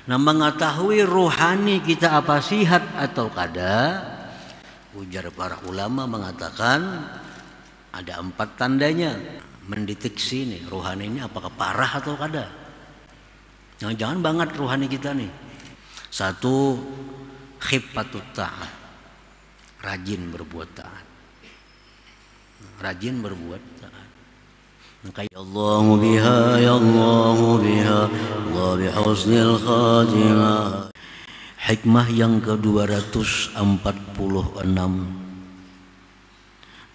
Nah, mengetahui rohani kita apa sihat atau kada, ujar para ulama mengatakan ada 4 tandanya mendeteksi nih rohani ini apakah parah atau kada. Jangan banget rohani kita nih. 1, khiffatut ta'at, rajin berbuat taat. Rajin berbuat taat. Maka ya Allahu biha, ya Allahu biha, Allah bihusnil khatimah. Hikmah yang ke-246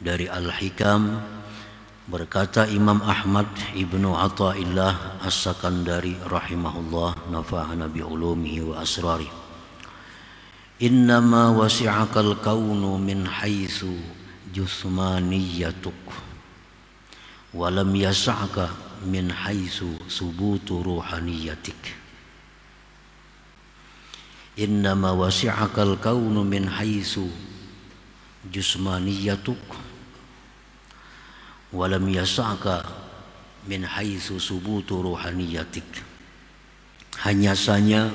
dari Al-Hikam, berkata Imam Ahmad Ibnu Athaillah As-Sakandari rahimahullah, nafa'ana bi ulumihi wa asrari. Innama wasi'akal kaunu min haitsu jusmaniyatuk walam yas'aka min haitsu subutu ruhaniyatik. Innama wasi'akal kaunu min haitsu jusmaniyatuk walam yas'aka min haitsu subutu ruhaniyatik. Hanya saja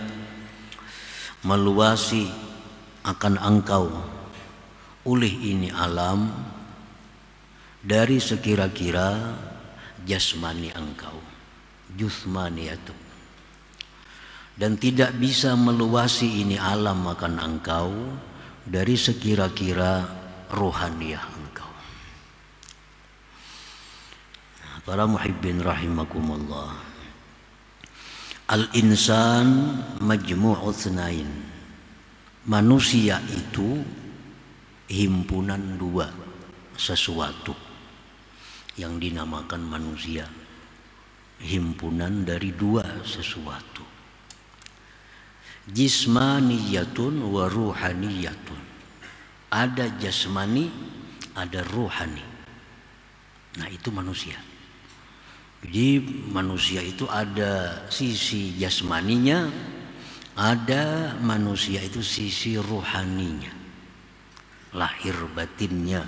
meluasi akan engkau oleh ini alam dari sekira-kira jasmani engkau, jusmaniyatu, dan tidak bisa meluasi ini alam akan engkau dari sekira-kira rohaniyah engkau. Para muhibbin rahimakumullah, al-insan majmu'u tsnain, manusia itu himpunan 2 sesuatu yang dinamakan manusia, himpunan dari 2 sesuatu, jismaniyatun wa ruhaniyatun. Ada jasmani, ada ruhani. Nah, itu manusia. Jadi manusia itu ada sisi jasmaninya, ada manusia itu sisi ruhaninya, lahir batinnya.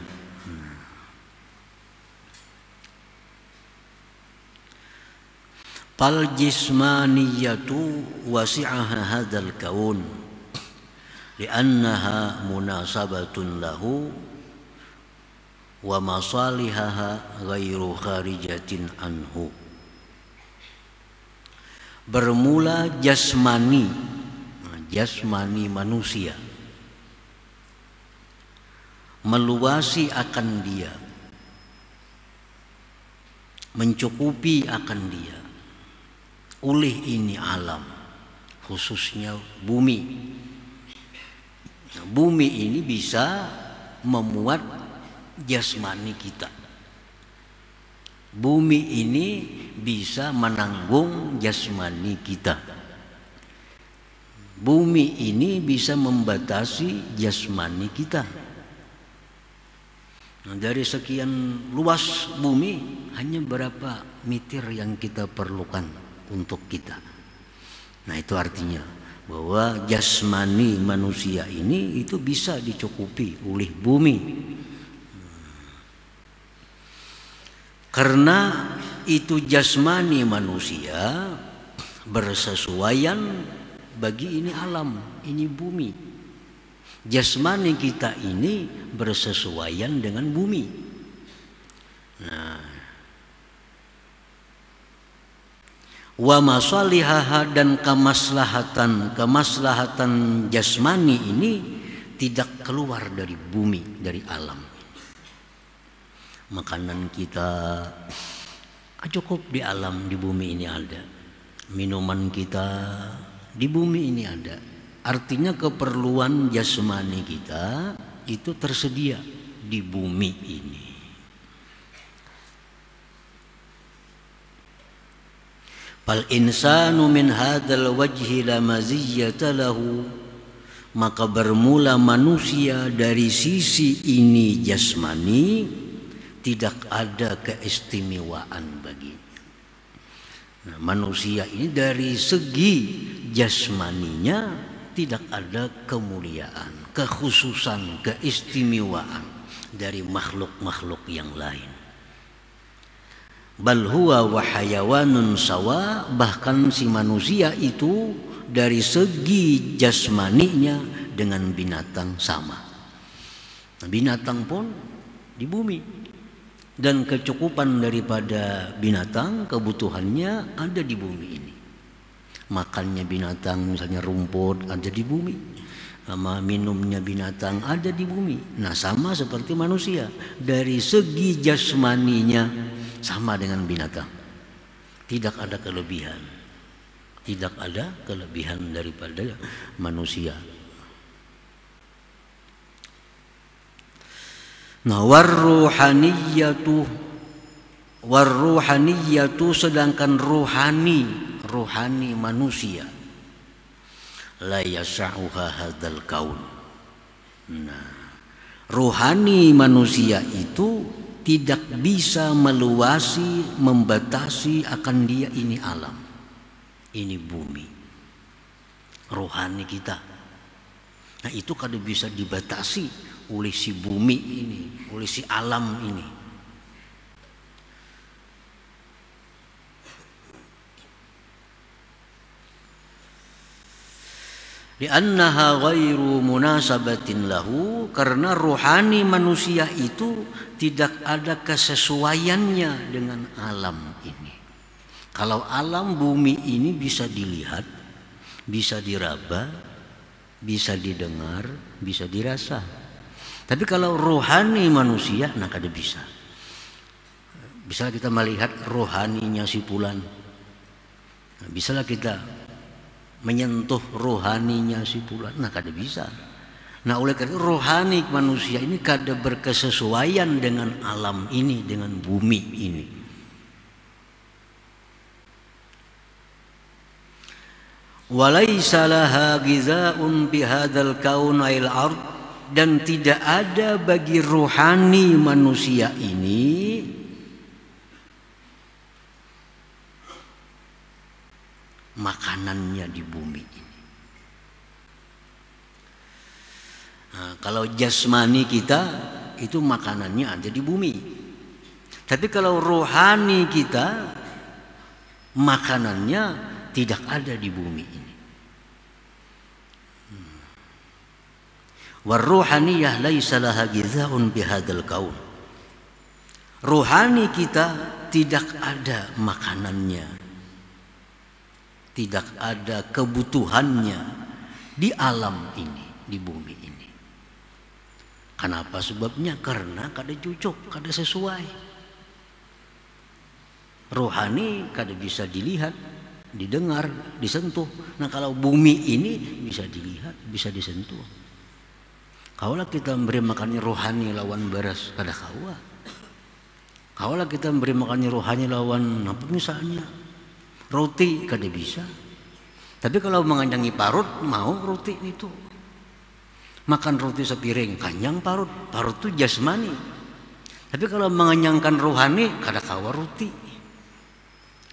Fal jismaniyatu wasi'aha hadzal kaun li'annaha munasabatun lahu wa masalihaha ghairu kharijatin anhu. Bermula jasmani, jasmani manusia meluasi akan dia, mencukupi akan dia oleh ini alam, khususnya bumi. Nah, bumi ini bisa memuat jasmani kita. Bumi ini bisa menanggung jasmani kita. Bumi ini bisa membatasi jasmani kita. Nah, dari sekian luas bumi, hanya berapa meter yang kita perlukan untuk kita. Nah, itu artinya bahwa jasmani manusia ini itu bisa dicukupi oleh bumi. Karena itu jasmani manusia bersesuaian bagi ini alam, ini bumi. Jasmani kita ini bersesuaian dengan bumi. Nah, wa masalihaha, dan kemaslahatan jasmani ini tidak keluar dari bumi, dari alam. Makanan kita cukup di alam, di bumi ini ada. Minuman kita di bumi ini ada. Artinya keperluan jasmani kita itu tersedia di bumi ini. Fal insanu min hadzal wajhi la maziyyata lahu, maka bermula manusia dari sisi ini jasmani tidak ada keistimewaan baginya. Nah, manusia ini dari segi jasmaninya tidak ada kemuliaan, kekhususan, keistimewaan dari makhluk-makhluk yang lain. Bal huwa wa hayawanun sawa, bahkan si manusia itu dari segi jasmaninya dengan binatang sama. Nah, binatang pun di bumi, dan kecukupan daripada binatang, kebutuhannya ada di bumi ini. Makannya binatang misalnya rumput ada di bumi, sama minumnya binatang ada di bumi. Nah, sama seperti manusia, dari segi jasmaninya sama dengan binatang. Tidak ada kelebihan. Tidak ada kelebihan daripada manusia. Nah, warruhaniyatu sedangkan ruhani manusia la yas'uha hadzal kaun. Nah, ruhani manusia itu tidak bisa meluasi, membatasi akan dia ini alam, ini bumi, rohani kita. Nah, itu kada bisa dibatasi oleh si bumi ini, oleh si alam ini. Li'annaha ghairu munasabatin lahu, karena rohani manusia itu tidak ada kesesuaiannya dengan alam ini. Kalau alam bumi ini bisa dilihat, bisa diraba, bisa didengar, bisa dirasa. Tapi kalau rohani manusia, nah kada bisa. Bisa kita melihat rohaninya si fulan. Nah, bisalah kita menyentuh rohaninya si fulan, nah kada bisa. Nah, oleh karena rohani manusia ini kada berkesesuaian dengan alam ini, dengan bumi ini. Walaysa laha ghizaun bihadzal kaun ail ard, dan tidak ada bagi rohani manusia ini makanannya di bumi ini. Nah, kalau jasmani kita itu makanannya ada di bumi. Tapi kalau rohani kita makanannya tidak ada di bumi ini. Warruhaniyah laisa laha ghizaun bihadzal kaun. Rohani kita tidak ada makanannya, tidak ada kebutuhannya di alam ini, di bumi ini. Kenapa sebabnya? Karena kada cocok, kada sesuai. Rohani kada bisa dilihat, didengar, disentuh. Nah, kalau bumi ini bisa dilihat, bisa disentuh. Kaulah kita memberi makannya rohani lawan beras, kada kawa. Kaulah kita memberi makannya rohani lawan apa misalnya roti, kada bisa. Tapi kalau menganyangi parut, mau roti itu. Makan roti sepiring, kanyang parut. Parut itu jasmani. Tapi kalau mengenyangkan rohani, kada kawa roti.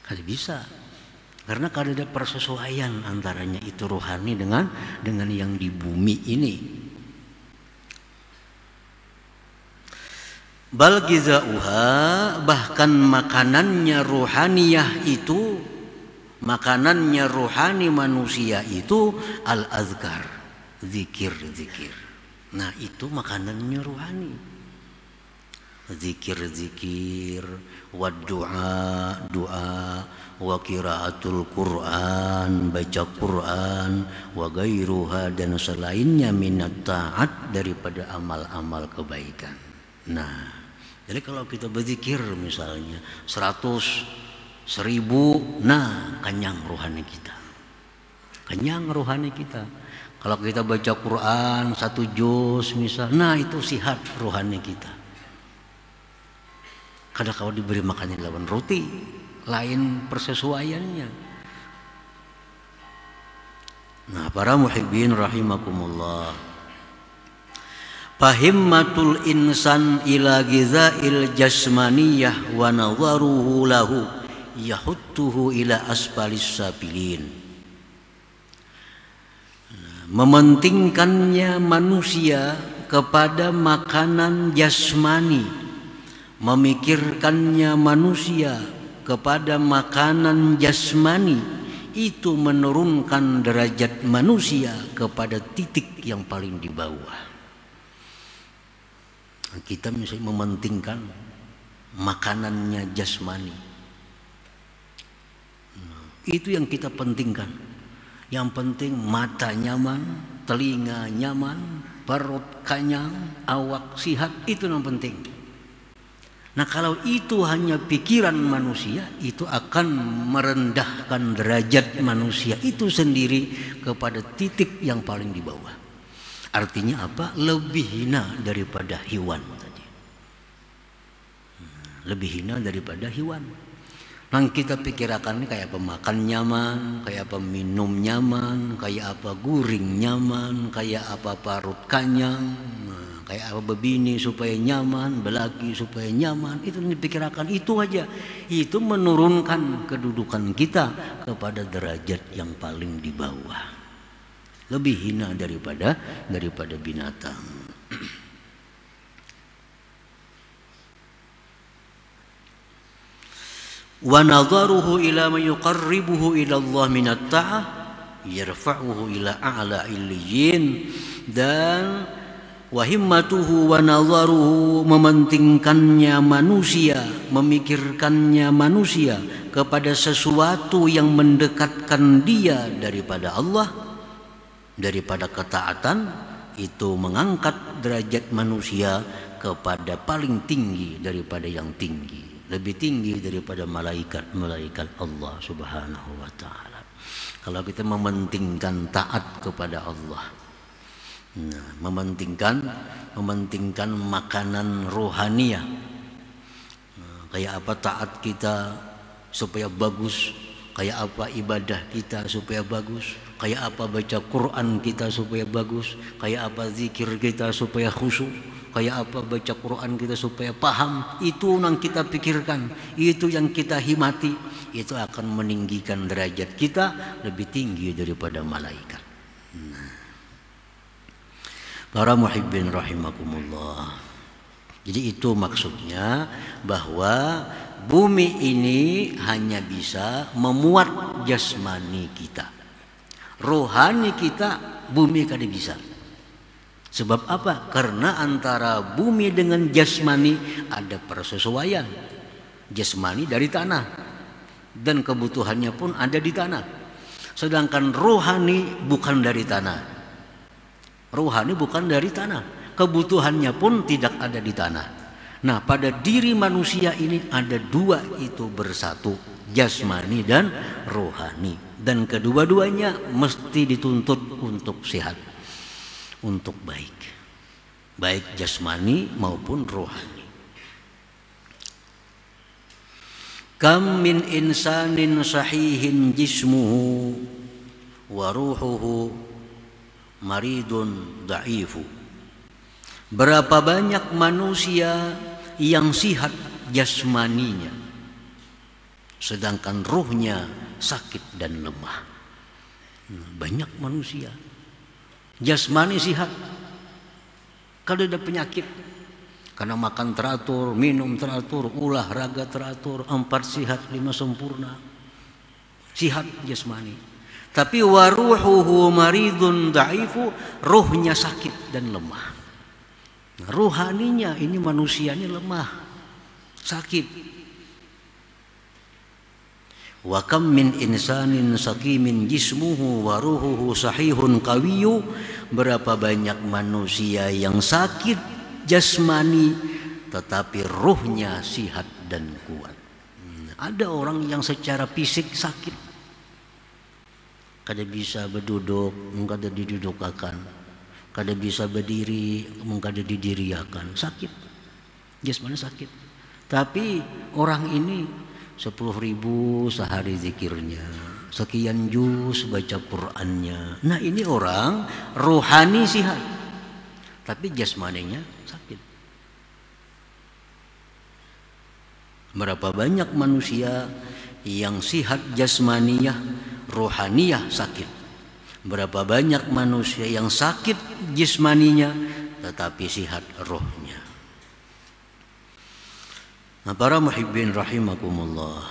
Kada bisa. Karena kada ada persesuaian antaranya itu rohani dengan yang di bumi ini. Bal gizauha, bahkan makanannya rohaniyah itu, makanannya rohani manusia itu al-azkar, zikir-zikir. Nah, itu makanannya rohani. Zikir-zikir, wa doa, wa qiraatul Quran, baca Quran, wa gairuha, dan selainnya minat taat, daripada amal-amal kebaikan. Nah, jadi kalau kita berzikir misalnya 100, 1000, nah kenyang rohani kita. Kenyang rohani kita. Kalau kita baca Quran 1 juz misal, nah itu sihat rohani kita. Kadang kalau diberi makannya lawan roti, lain persesuaiannya. Nah, para muhibbin rahimakumullah, fahimmatul insan ila ghizail jasmaniyah wa nadharuhu lahu yahuttuhu ila asfalis sabilin. Mementingkannya manusia kepada makanan jasmani, memikirkannya manusia kepada makanan jasmani, itu menurunkan derajat manusia kepada titik yang paling di bawah. Kita misalnya mementingkan makanannya jasmani, itu yang kita pentingkan. Yang penting mata nyaman, telinga nyaman, perut kenyang, awak sihat, itu yang penting. Nah, kalau itu hanya pikiran manusia, itu akan merendahkan derajat manusia itu sendiri kepada titik yang paling di bawah. Artinya apa? Lebih hina daripada hewan tadi. Lebih hina daripada hewan. Nah, kita pikirkan ini kayak apa makan nyaman, kayak apa minum nyaman, kayak apa guring nyaman, kayak apa parut kenyang, kayak apa bebini supaya nyaman, belaki supaya nyaman. Itu dipikirkan, itu aja. Itu menurunkan kedudukan kita kepada derajat yang paling di bawah. Lebih hina daripada binatang. Wa nadharuhu ila man yuqarribuhu ila Allah min at-ta'ah yarfa'uhu ila a'la illiyin. Dan wa himmatuhu wa nadharuhu, mementingkannya manusia, memikirkannya manusia kepada sesuatu yang mendekatkan dia daripada Allah, daripada ketaatan, itu mengangkat derajat manusia kepada paling tinggi daripada yang tinggi, lebih tinggi daripada malaikat-malaikat Allah Subhanahu wa taala. Kalau kita mementingkan taat kepada Allah, nah, mementingkan makanan rohaniah, nah, kayak apa taat kita supaya bagus, kayak apa ibadah kita supaya bagus, kayak apa baca Quran kita supaya bagus, kayak apa zikir kita supaya khusyuk, kayak apa baca Quran kita supaya paham. Itu yang kita pikirkan, itu yang kita himati, itu akan meninggikan derajat kita lebih tinggi daripada malaikat. Para muhibbin rahimakumullah. Jadi itu maksudnya bahwa bumi ini hanya bisa memuat jasmani kita, rohani kita bumi kada bisa. Sebab apa? Karena antara bumi dengan jasmani ada persesuaian. Jasmani dari tanah dan kebutuhannya pun ada di tanah. Sedangkan rohani bukan dari tanah. Rohani bukan dari tanah, kebutuhannya pun tidak ada di tanah. Nah, pada diri manusia ini ada dua itu bersatu, jasmani dan rohani. Dan kedua-duanya mesti dituntut untuk sehat, untuk baik, baik jasmani maupun rohani. Kam min insanin sahihin jismuhu wa ruhuhu maridun da'ifu. Berapa banyak manusia yang sihat jasmaninya, sedangkan ruhnya sakit dan lemah. Banyak manusia jasmani sihat, kalau ada penyakit, karena makan teratur, minum teratur, olahraga teratur, 4 sihat 5 sempurna, sihat jasmani. Tapi waruhuhu maridun da'ifu, ruhnya sakit dan lemah. Ruhaninya ini manusianya lemah, sakit. Wa kam min insanin saqimin jismuhu wa ruhuhu sahihun qawiyyu. Berapa banyak manusia yang sakit jasmani tetapi ruhnya sihat dan kuat. Ada orang yang secara fisik sakit, kada bisa berduduk, kada didudukakan, kada bisa berdiri, kada didiriakan, sakit, jasmani sakit. Tapi orang ini 10.000 sehari zikirnya, sekian juz baca Qur'annya. Nah, ini orang rohani sihat, tapi jasmaninya sakit. Berapa banyak manusia yang sihat jasmaniyah, rohaniyah sakit. Berapa banyak manusia yang sakit jasmaninya tetapi sihat rohnya. Nah, para muhibbin rahimakumullah,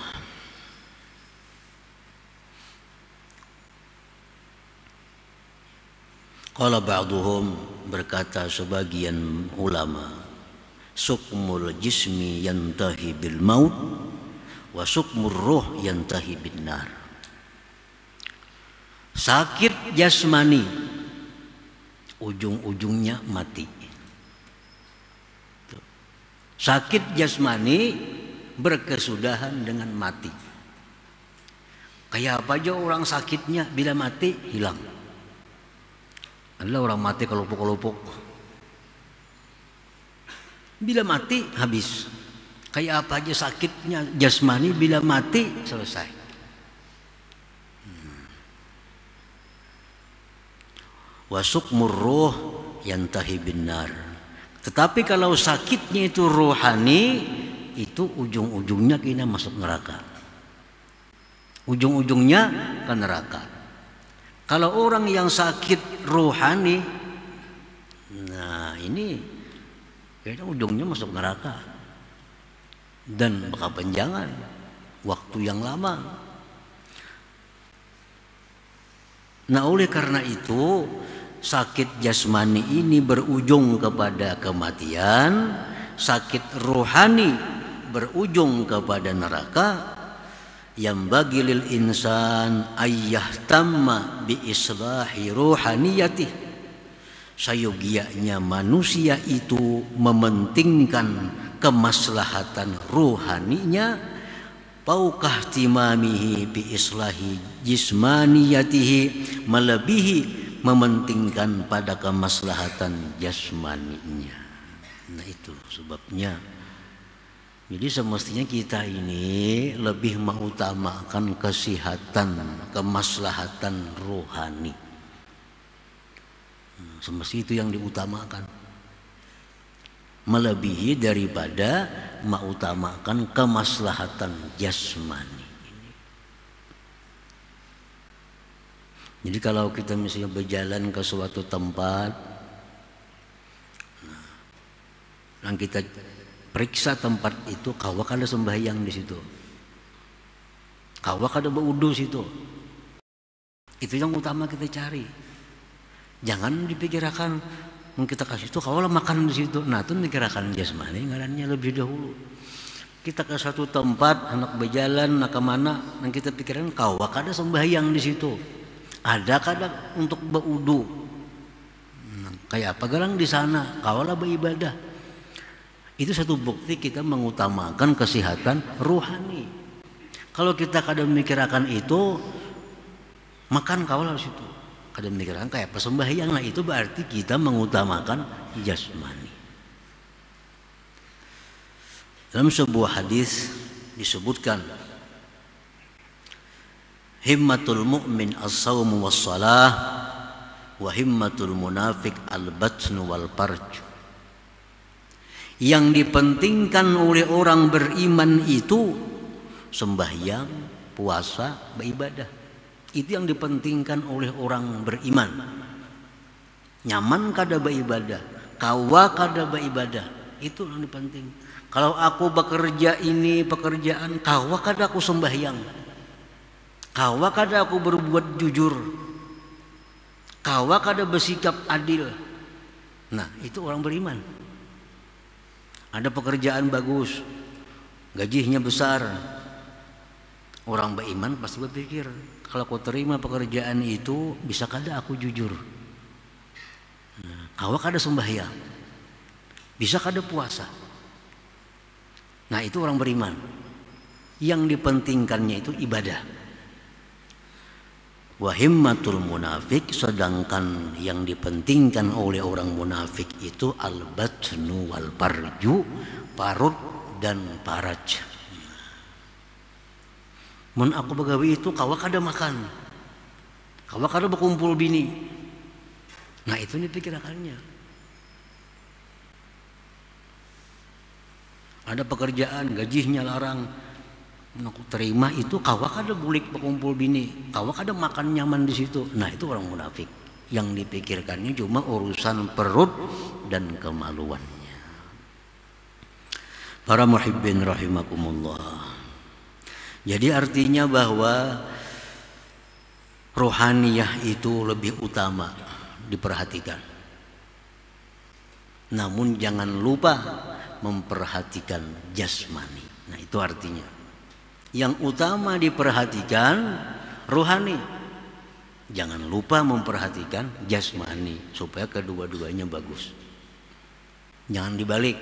Qala ba'duhum, berkata sebagian ulama, sukmul jismi yantahi bil maut wa sukmur ruh yantahi bin nar. Sakit jasmani ujung-ujungnya mati. Sakit jasmani berkesudahan dengan mati. Kayak apa aja orang sakitnya, bila mati hilang. Adalah orang mati kelupuk-kelupuk. Bila mati habis. Kayak apa aja sakitnya jasmani, bila mati selesai. Wa sukmur ruh yantahi bin nar. Tetapi kalau sakitnya itu rohani, itu ujung-ujungnya kita masuk neraka. Ujung-ujungnya ke neraka. Kalau orang yang sakit rohani, nah ini kayaknya ujungnya masuk neraka dan berkepanjangan waktu yang lama. Nah oleh karena itu sakit jasmani ini berujung kepada kematian, sakit rohani berujung kepada neraka. Yang bagi lil insan ayyah tamma bi islahi ruhaniyatih. Sayogianya manusia itu mementingkan kemaslahatan rohaninya, paukah timamihi bi islahi jismaniyatihi, melebihi mementingkan pada kemaslahatan jasmaninya. Nah itu sebabnya. Jadi semestinya kita ini lebih mengutamakan kesehatan, kemaslahatan rohani. Semestinya itu yang diutamakan. Melebihi daripada mengutamakan kemaslahatan jasmani. Jadi kalau kita misalnya berjalan ke suatu tempat, yang kita periksa tempat itu, kawak ada sembahyang di situ, kawak ada berwudu situ. Itu yang utama kita cari. Jangan dipikirkan kita kasih itu kawak makan di situ. Nah itu dikirakan jasmani, ngarannya lebih dahulu. Kita ke satu tempat, anak berjalan, nak kemana, dan kita pikirkan kawak ada sembahyang di situ. Ada kadang untuk berwudu. Kayak apa galang di sana, kawak beribadah. Itu satu bukti kita mengutamakan kesehatan rohani. Kalau kita kadang memikirkan itu, makan kawal harus itu. Kadang memikirkan kayak persembahyang, nah itu berarti kita mengutamakan jasmani. Dalam sebuah hadis disebutkan, himmatul mu'min as-sawmu was-salah, wa himmatul munafik al-batnu wal-farj. Yang dipentingkan oleh orang beriman itu sembahyang, puasa, beribadah. Itu yang dipentingkan oleh orang beriman. Nyaman kada beribadah, kawa kada beribadah, itu yang dipenting. Kalau aku bekerja ini pekerjaan, kawa kada aku sembahyang, kawa kada aku berbuat jujur, kawa kada bersikap adil. Nah itu orang beriman. Ada pekerjaan bagus, gajinya besar, orang beriman pasti berpikir, kalau aku terima pekerjaan itu, bisa kada aku jujur? Nah, awak kada sembahyang, bisa kada puasa? Nah itu orang beriman. Yang dipentingkannya itu ibadah. Wahimmatul munafik, sedangkan yang dipentingkan oleh orang munafik itu al-batnu wal parju, parut dan paraj. Mun aku begawi itu kawak ada makan, kawak ada berkumpul bini. Nah itu dipikirkannya. Ada pekerjaan gajinya larang, aku terima itu, kawak ada bulik berkumpul bini, kawak ada makan nyaman di situ. Nah itu orang munafik. Yang dipikirkannya cuma urusan perut dan kemaluannya. Para muhibbin rahimakumullah. Jadi artinya bahwa rohaniyah itu lebih utama diperhatikan. Namun jangan lupa memperhatikan jasmani. Nah, itu artinya yang utama diperhatikan rohani. Jangan lupa memperhatikan jasmani supaya kedua-duanya bagus. Jangan dibalik.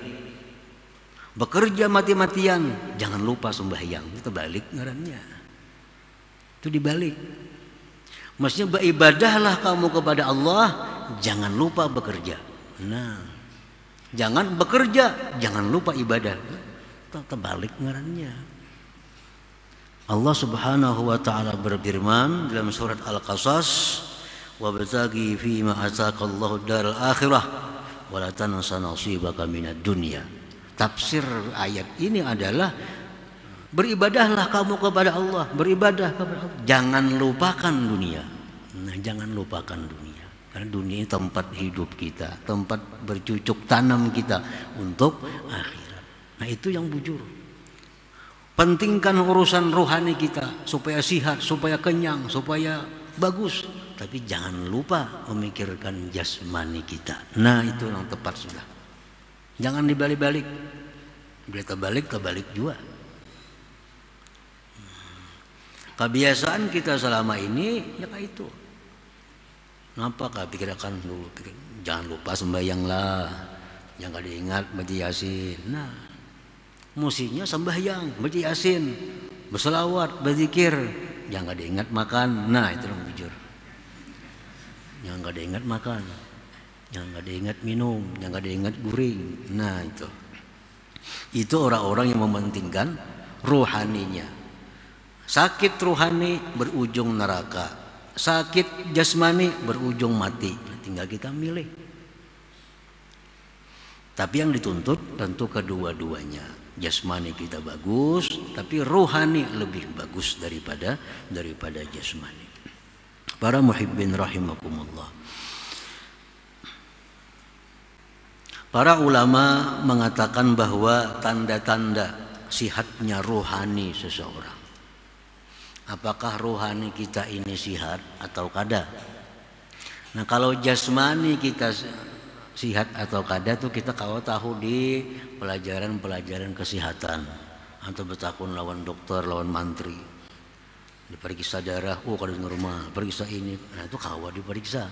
Bekerja mati-matian, jangan lupa sembahyang. Itu balik ngarannya. Itu dibalik. Maksudnya beribadahlah kamu kepada Allah, jangan lupa bekerja. Nah, jangan bekerja, jangan lupa ibadah. Terbalik ngarannya. Allah Subhanahu wa taala berfirman dalam surat Al-Qasas, "Wabtaghi fi ma ataqallahu daral akhirah wa la tansa nasibaka minad dunya." Tafsir ayat ini adalah beribadahlah kamu kepada Allah, beribadah kepada Allah. Jangan lupakan dunia. Nah, jangan lupakan dunia. Karena dunia ini tempat hidup kita, tempat bercucuk tanam kita untuk akhirat. Nah, itu yang bujur. Pentingkan urusan rohani kita supaya sihat, supaya kenyang, supaya bagus. Tapi jangan lupa memikirkan jasmani kita. Nah, itu yang tepat sudah. Jangan dibalik-balik. Bila terbalik juga. Kebiasaan kita selama ini ya kayak itu. Kenapa pikirkan dulu? Jangan lupa sembahyanglah. Jangan diingat baca Yasin. Nah, musinya sembahyang, baca Yasin, berselawat, berzikir, jangan diingat makan. Nah, itu yang bujur. Jangan diingat makan, jangan diingat minum, jangan diingat guring. Nah, itu orang-orang yang mementingkan rohaninya. Sakit rohani berujung neraka, sakit jasmani berujung mati. Tinggal kita milih. Tapi yang dituntut tentu kedua-duanya. Jasmani kita bagus, tapi rohani lebih bagus daripada jasmani. Para muhibbin rahimakumullah. Para ulama mengatakan bahwa tanda-tanda sihatnya rohani seseorang. Apakah rohani kita ini sihat atau kada? Nah, kalau jasmani kita sihat atau kada tuh kita kalau tahu di pelajaran kesehatan atau bertakun lawan dokter, lawan mantri, diperiksa darah, kada normal, periksa ini, nah itu kawa diperiksa.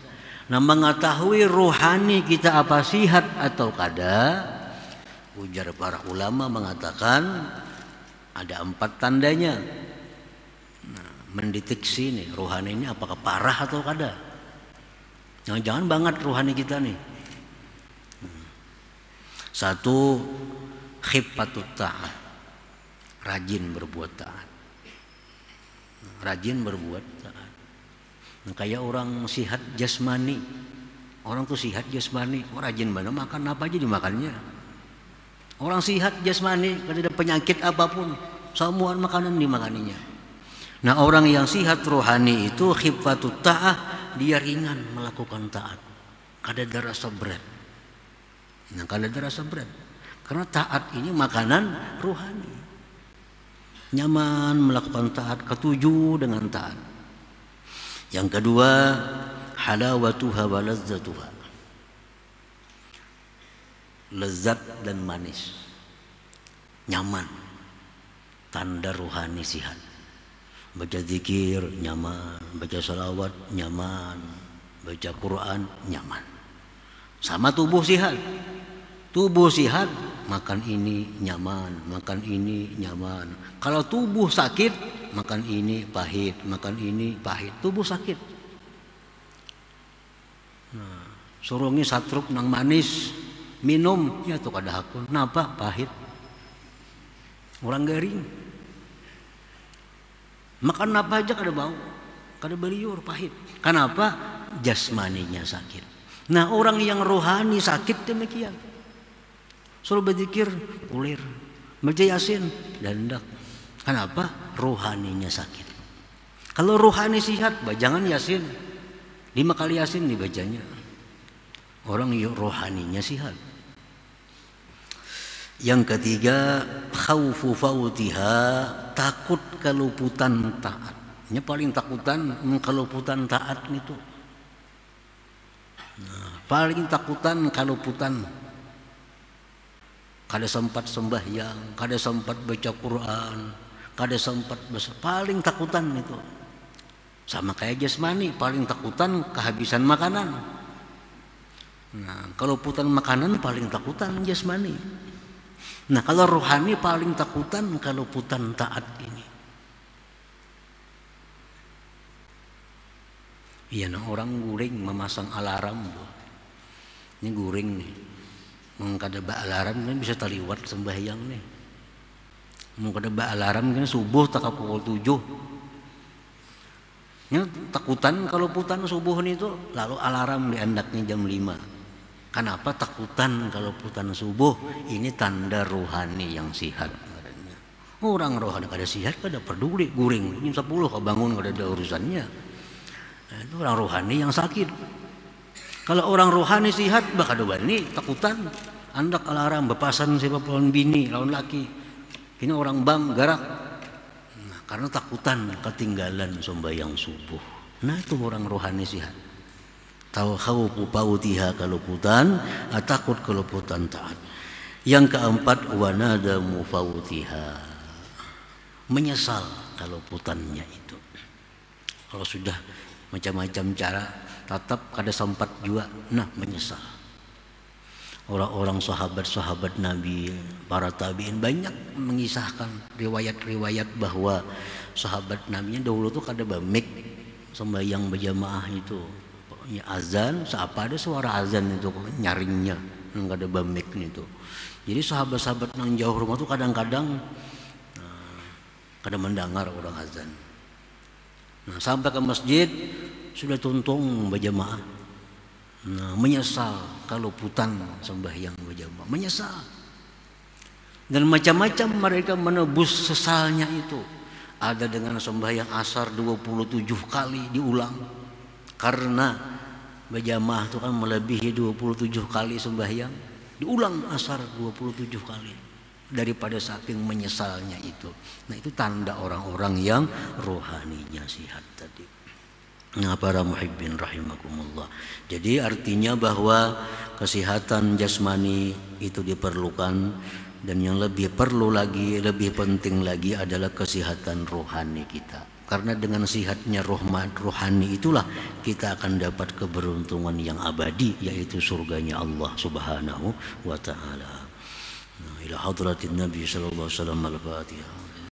Nah, mengetahui rohani kita apa sihat atau kada, ujar para ulama mengatakan ada 4 tandanya. Nah, mendeteksi nih rohani ini apakah parah atau kada. Jangan banget rohani kita nih. 1, khiffatut ta'at, rajin berbuat taat. Rajin berbuat taat. Nah, kayak orang sihat jasmani. Orang tuh sihat jasmani, rajin banget makan apa aja dimakannya. Orang sihat jasmani, kada ada penyakit apapun, semua makanan dimakaninya. Nah, orang yang sihat rohani itu khiffatut ta'ah, dia ringan melakukan taat. Kada ada rasa berat. Nah, kalau ada rasa berat, karena taat ini makanan rohani. Nyaman melakukan taat, ketujuh dengan taat. Yang kedua, halawatuha wa lazzatuha, lezat dan manis, nyaman, tanda rohani sihat. Baca zikir nyaman, baca salawat nyaman, baca Quran nyaman. Sama tubuh sihat. Tubuh sihat, makan ini nyaman, makan ini nyaman. Kalau tubuh sakit, makan ini pahit, makan ini pahit. Tubuh sakit. Nah, surungi satruk nang manis, minum ya tuh kada hakun. Napa pahit? Orang garing. Makan apa aja kada bau, kada beliur, pahit. Kenapa? Jasmaninya sakit. Nah, orang yang rohani sakit demikian. Suruh berzikir, ulir. Baca Yasin, dandak. Kenapa? Rohaninya sakit. Kalau rohani sihat, jangan Yasin. 5 kali Yasin dibacanya. Orang yang rohaninya sihat. Yang ketiga, khaufu fautiha, takut keluputan taat. Ini paling takutan keluputan taat itu. Paling takutan kalau putan kada sempat sembahyang, kada sempat baca Quran, kada sempat baca, paling takutan itu. Sama kayak jasmani, paling takutan kehabisan makanan. Nah, kalau putan makanan paling takutan jasmani. Nah, kalau rohani paling takutan kalau putan taat ini. Iya, nah orang guring memasang alarm tuh. Ini guring nih, mengkada ba alarm kan bisa taliwat sembahyang nih. Mengkada ba alarm kan subuh tak pukul 7. Ini takutan kalau putan subuh nih tuh, lalu alarm diandaknya jam 5. Kenapa takutan kalau putan subuh? Ini tanda rohani yang sihat. Orang rohani kada sihat kada peduli guring jam 10 kebangun kada ada urusannya. Nah, itu orang rohani yang sakit. Kalau orang rohani sihat bakal bani takutan andak alarm bepasan siapa lawan bini lawan laki. Ini orang bang garak. Nah, karena takutan ketinggalan sembahyang subuh. Nah, itu orang rohani sihat. Tahu khawfu pautiha kalau putan, takut kalau putan taat. Yang keempat wanada mufautiha. Menyesal kalau putannya itu. Kalau sudah macam-macam cara tetap kada sempat juga, nah menyesal. Orang-orang sahabat-sahabat Nabi, para tabi'in banyak mengisahkan riwayat-riwayat bahwa sahabat Nabi dahulu tuh kada bamik sembahyang berjamaah itu. Pokoknya azan, seapa ada suara azan itu nyaringnya, enggak ada bamik itu. Jadi sahabat-sahabat yang jauh rumah tuh kadang-kadang kada mendengar orang azan. Nah, sampai ke masjid sudah tuntung berjamaah. Nah, menyesal kalau putan sembahyang berjamaah, menyesal. Dan macam-macam mereka menebus sesalnya itu. Ada dengan sembahyang asar 27 kali diulang. Karena berjamaah itu kan melebihi 27 kali sembahyang, diulang asar 27 kali. Daripada saking menyesalnya itu. Nah, itu tanda orang-orang yang rohaninya sihat tadi. Nah, para muhibbin rahimakumullah. Jadi artinya bahwa kesehatan jasmani itu diperlukan, dan yang lebih perlu lagi, lebih penting lagi adalah kesehatan rohani kita. Karena dengan sehatnya rohani itulah kita akan dapat keberuntungan yang abadi, yaitu surganya Allah Subhanahu wa taala. Ila hadratin Nabi sallallahu alaihi wasallam al-Fatihah.